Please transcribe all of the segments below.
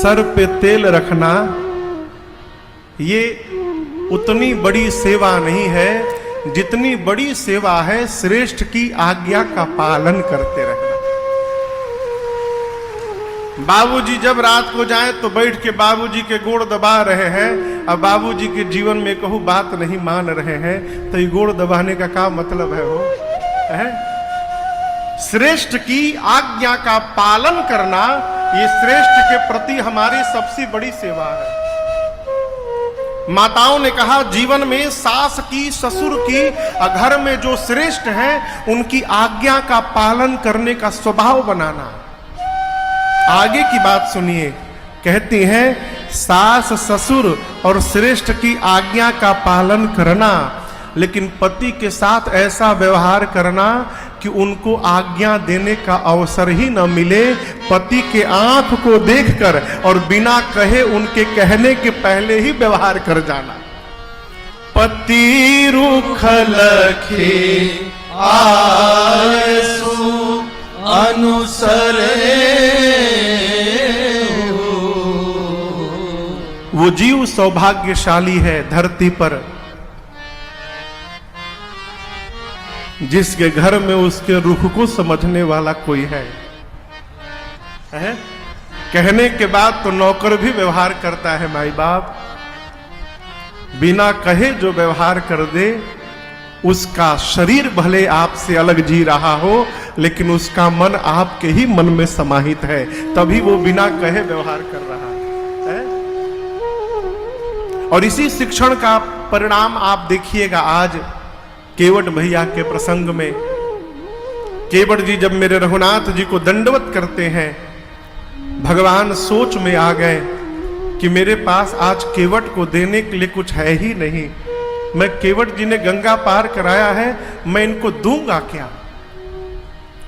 Sir पे तेल रखना ये उतनी बड़ी सेवा नहीं है जितनी बड़ी सेवा है श्रेष्ठ की आज्ञा का पालन करते रहना। बाबूजी जब रात को जाएं तो बैठ के बाबूजी के गोड़ दबा रहे हैं, अब बाबूजी के जीवन में कहूँ बात नहीं मान रहे हैं तो ये गोड़ दबाने का क्या मतलब है? वो है श्रेष्ठ की आज्ञा का पालन करना, ये श्रेष्ठ के प्रति हमारी सबसे बड़ी सेवा है। माताओं ने कहा जीवन में सास की, ससुर की, घर में जो श्रेष्ठ हैं उनकी आज्ञा का पालन करने का स्वभाव बनाना। आगे की बात सुनिए, कहती हैं सास ससुर और श्रेष्ठ की आज्ञा का पालन करना, लेकिन पति के साथ ऐसा व्यवहार करना कि उनको आज्ञा देने का अवसर ही न मिले, पति के आंख को देखकर और बिना कहे उनके कहने के पहले ही व्यवहार कर जाना। पति रुख लखे आसु अनुसरे, वो जीव सौभाग्यशाली है धरती पर जिसके घर में उसके रुख को समझने वाला कोई है? कहने के बाद तो नौकर भी व्यवहार करता है। माई बाप बिना कहे जो व्यवहार कर दे, उसका शरीर भले आपसे अलग जी रहा हो लेकिन उसका मन आपके ही मन में समाहित है, तभी वो बिना कहे व्यवहार कर रहा है। और इसी शिक्षण का परिणाम आप देखिएगा आज केवट भैया के प्रसंग में। केवट जी जब मेरे रघुनाथ जी को दंडवत करते हैं, भगवान सोच में आ गए कि मेरे पास आज केवट को देने के लिए कुछ है ही नहीं। मैं केवट जी ने गंगा पार कराया है, मैं इनको दूंगा क्या?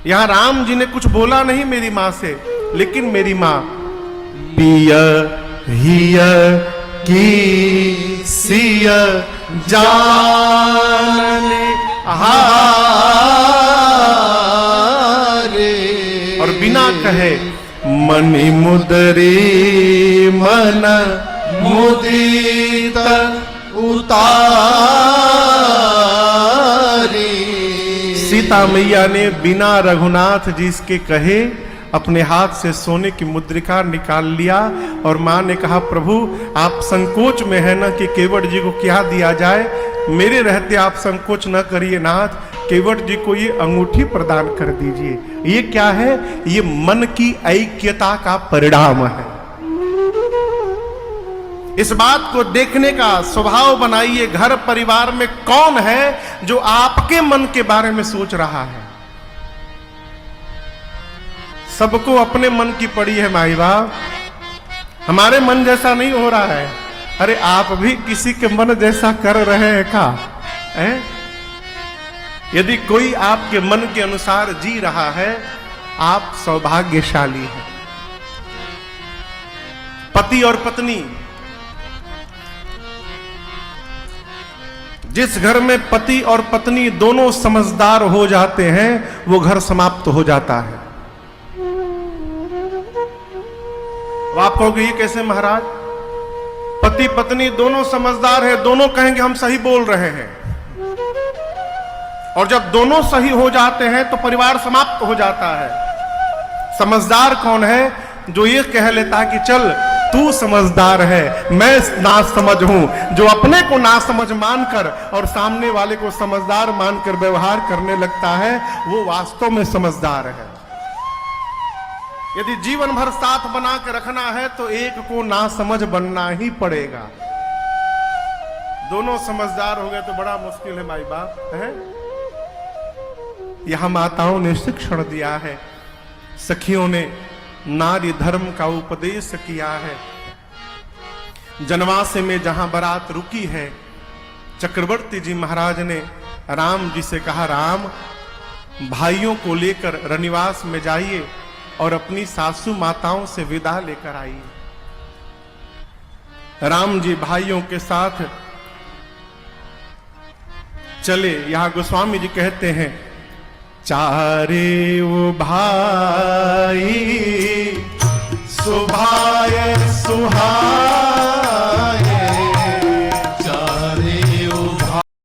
यहां राम जी ने कुछ बोला नहीं मेरी मां से, लेकिन मेरी मां पिया हिया की सिया जाने हारे, और बिना कहे मणि मुदरी मन मुदित उतारी। सीता मैया ने बिना रघुनाथ जी के कहे अपने हाथ से सोने की मुद्रिका निकाल लिया और मां ने कहा प्रभु आप संकोच में है ना कि केवट जी को क्या दिया जाए, मेरे रहते आप संकोच न करिए नाथ, केवट जी को ये अंगूठी प्रदान कर दीजिए। ये क्या है? ये मन की ऐक्यता का परिणाम है। इस बात को देखने का स्वभाव बनाइए। घर परिवार में कौन है जो आपके मन के बारे में सोच रहा है? सबको अपने मन की पड़ी है माई बाप, हमारे मन जैसा नहीं हो रहा है। अरे आप भी किसी के मन जैसा कर रहे हैं क्या? यदि कोई आपके मन के अनुसार जी रहा है, आप सौभाग्यशाली हैं। पति और पत्नी, जिस घर में पति और पत्नी दोनों समझदार हो जाते हैं वो घर समाप्त हो जाता है। आप कहोगे ये कैसे महाराज? पति पत्नी दोनों समझदार है, दोनों कहेंगे हम सही बोल रहे हैं, और जब दोनों सही हो जाते हैं तो परिवार समाप्त हो जाता है। समझदार कौन है? जो ये कह लेता है कि चल तू समझदार है, मैं नासमझ हूं। जो अपने को नासमझ मानकर और सामने वाले को समझदार मानकर व्यवहार करने लगता है, वो वास्तव में समझदार है। यदि जीवन भर साथ बना के रखना है तो एक को नासमझ बनना ही पड़ेगा। दोनों समझदार हो गए तो बड़ा मुश्किल है माई बाप है। यहां माताओं ने शिक्षण दिया है, सखियों ने नारी धर्म का उपदेश किया है। जनवासे में जहां बारात रुकी है, चक्रवर्ती जी महाराज ने राम जी से कहा राम भाइयों को लेकर रनिवास में जाइए और अपनी सासू माताओं से विदा लेकर आइए। राम जी भाइयों के साथ चले। यहां गोस्वामी जी कहते हैं चारे वो भाई सुभाय सुहाय